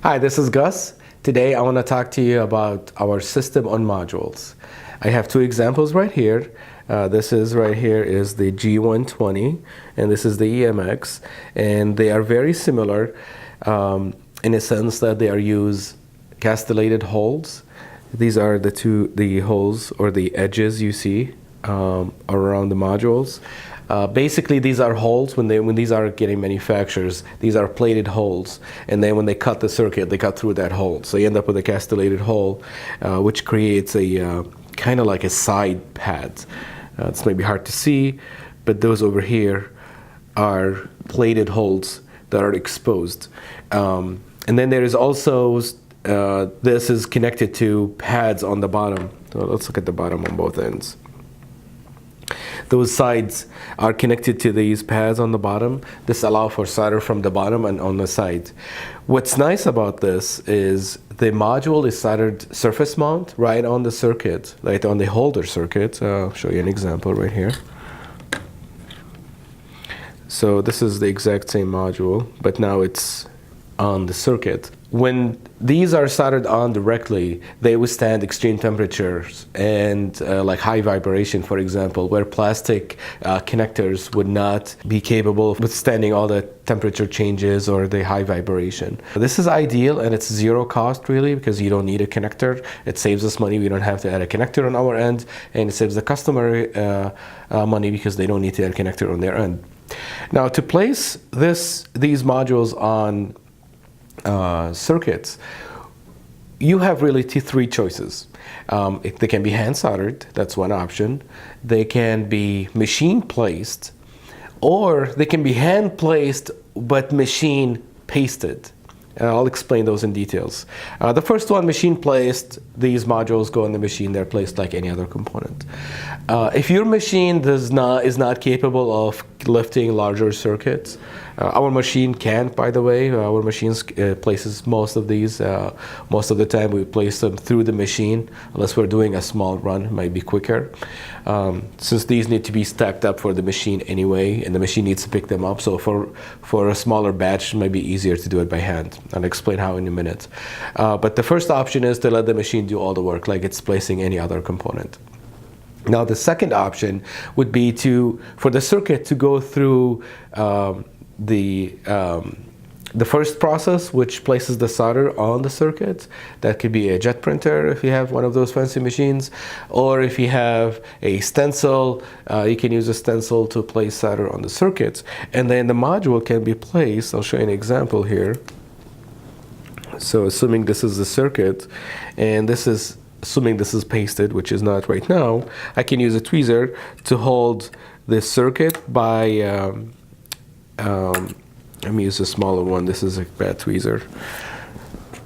Hi, this is Gus. Today I want to talk to you about our system on modules. I have two examples right here. This is right here is the G120 and this is the EMX, and they are very similar in a sense that they are use castellated holes. These are the holes or the edges you see around the modules. Basically, these are holes when these are getting manufactured. These are plated holes, and then when they cut the circuit, they cut through that hole. So you end up with a castellated hole, which creates a kind of like a side pad. It's maybe hard to see, but those over here are plated holes that are exposed. And then there is also this is connected to pads on the bottom. So let's look at the bottom on both ends. Those sides are connected to these pads on the bottom. This allows for solder from the bottom and on the side. What's nice about this is the module is soldered surface mount right on the circuit, right on the holder circuit. I'll show you an example right here. So this is the exact same module, but now it's on the circuit. When these are soldered on directly, they withstand extreme temperatures and like high vibration, for example, where plastic connectors would not be capable of withstanding all the temperature changes or the high vibration. This is ideal, and it's zero cost really, because you don't need a connector. It saves us money. We don't have to add a connector on our end, and it saves the customer money because they don't need to add a connector on their end. Now, to place these modules on circuits, you have really three choices. They can be hand soldered, that's one option. They can be machine placed, or they can be hand placed but machine pasted. I'll explain those in details. The first one, machine placed, these modules go in the machine, they're placed like any other component. If your machine is not capable of lifting larger circuits, our machine can't, by the way. Our machine places most of these. Most of the time we place them through the machine, unless we're doing a small run, it might be quicker. Since these need to be stacked up for the machine anyway, and the machine needs to pick them up, so for a smaller batch, it might be easier to do it by hand. I'll explain how in a minute. But the first option is to let the machine do all the work, like it's placing any other component. Now, the second option would be for the circuit to go through the first process, which places the solder on the circuit. That could be a jet printer if you have one of those fancy machines, or if you have a stencil, you can use a stencil to place solder on the circuits, and then the module can be placed. I'll show you an example here. So assuming this is the circuit, and assuming this is pasted, which is not right now, I can use a tweezer to hold this circuit by let me use a smaller one. This is a bad tweezer.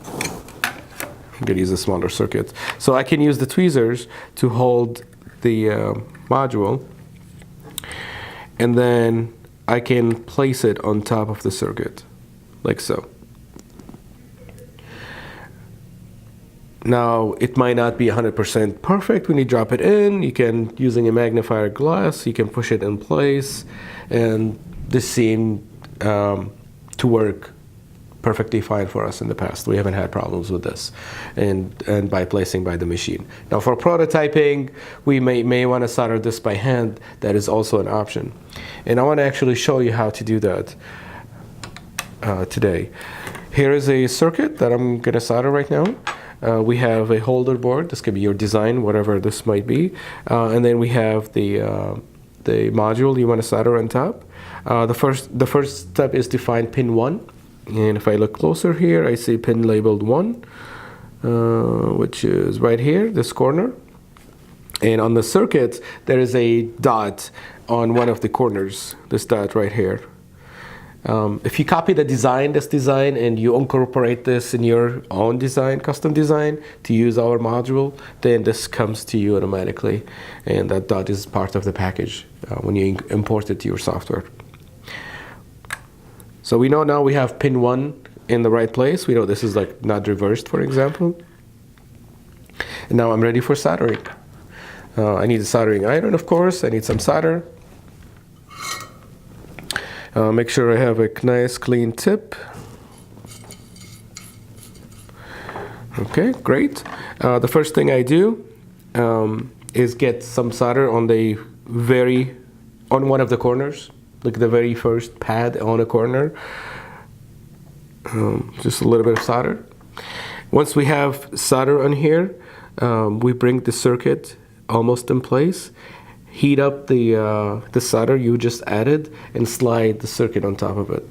I'm going to use a smaller circuit. So I can use the tweezers to hold the module, and then I can place it on top of the circuit, like so. Now, it might not be 100% perfect when you drop it in. You can, using a magnifier glass, you can push it in place, and this seemed to work perfectly fine for us in the past. We haven't had problems with this, and by placing by the machine. Now, for prototyping, we may want to solder this by hand. That is also an option, and I want to actually show you how to do that today. Here is a circuit that I'm going to solder right now. We have a holder board. This could be your design, whatever this might be, and then we have the module you want to solder on top. The first step is to find pin 1, and if I look closer here, I see pin labeled 1, which is right here, this corner. And on the circuit, there is a dot on one of the corners, this dot right here. If you copy this design, and you incorporate this in your own design, custom design, to use our module, then this comes to you automatically, and that dot is part of the package when you import it to your software. So we know now we have pin 1 in the right place. We know this is like not reversed, for example. And now I'm ready for soldering. I need a soldering iron, of course. I need some solder. Make sure I have a nice clean tip. Okay, great. The first thing I do is get some solder on on one of the corners, like the very first pad on a corner. Just a little bit of solder. Once we have solder on here, we bring the circuit almost in place, heat up the solder you just added, and slide the circuit on top of it.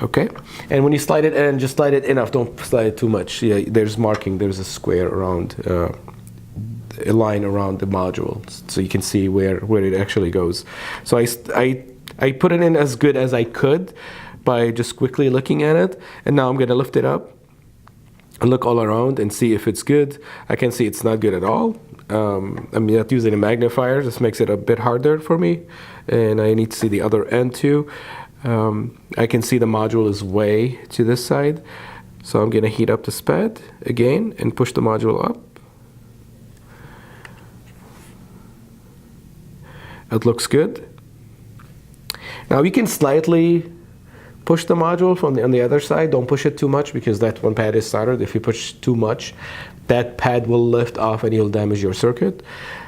Okay, and when you slide it in, just slide it enough. Don't slide it too much. Yeah, there's marking. There's a square around, a line around the module, so you can see where it actually goes. So I put it in as good as I could by just quickly looking at it, and now I'm gonna lift it up and look all around and see if it's good. I can see it's not good at all. I'm not using a magnifier. This makes it a bit harder for me, and I need to see the other end too. I can see the module is way to this side, so I'm going to heat up this pad again and push the module up. It looks good. Now you can slightly push the module from on the other side. Don't push it too much because that one pad is soldered. If you push too much, that pad will lift off and you'll damage your circuit.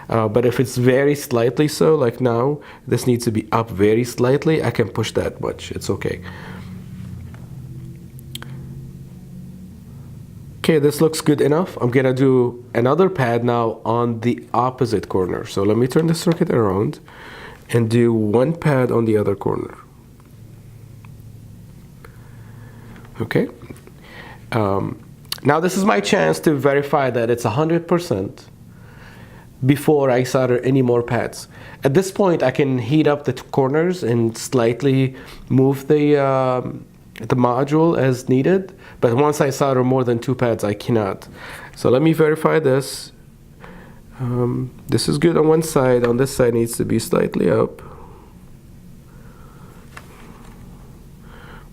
But if it's very slightly so, like now, this needs to be up very slightly, I can push that much. It's okay. Okay, this looks good enough. I'm gonna do another pad now on the opposite corner. So let me turn the circuit around and do one pad on the other corner. Okay. Now this is my chance to verify that it's 100% before I solder any more pads. At this point, I can heat up the corners and slightly move the module as needed, but once I solder more than 2 pads, I cannot. So let me verify this. This is good on one side. On this side needs to be slightly up.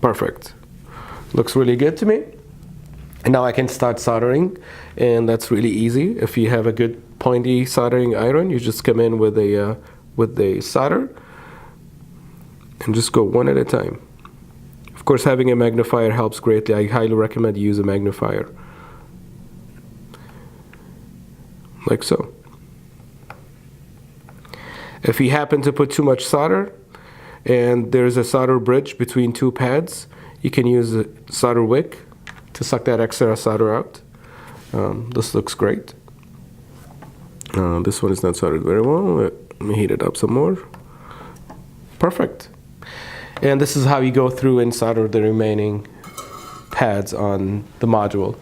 Perfect. Looks really good to me. And now I can start soldering, and that's really easy. If you have a good pointy soldering iron, you just come in with the solder and just go one at a time. Of course, having a magnifier helps greatly. I highly recommend you use a magnifier, like so. If you happen to put too much solder and there's a solder bridge between 2 pads, you can use a solder wick to suck that extra solder out. This looks great. This one is not soldered very well. Let me heat it up some more. Perfect. And this is how you go through and solder the remaining pads on the module.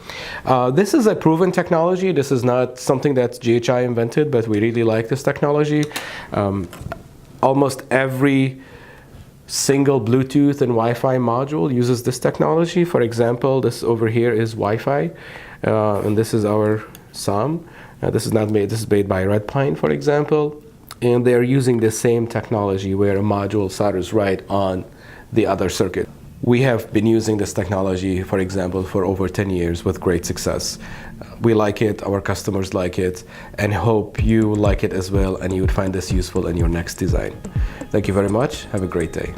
This is a proven technology. This is not something that GHI invented, but we really like this technology. Almost every single Bluetooth and Wi-Fi module uses this technology. For example, this over here is Wi-Fi, and this is our SoM. This is made by Red Pine, for example, and they're using the same technology where a module solders right on the other circuit. We have been using this technology, for example, for over 10 years with great success. We like it, our customers like it, and hope you like it as well and you would find this useful in your next design. Thank you very much. Have a great day.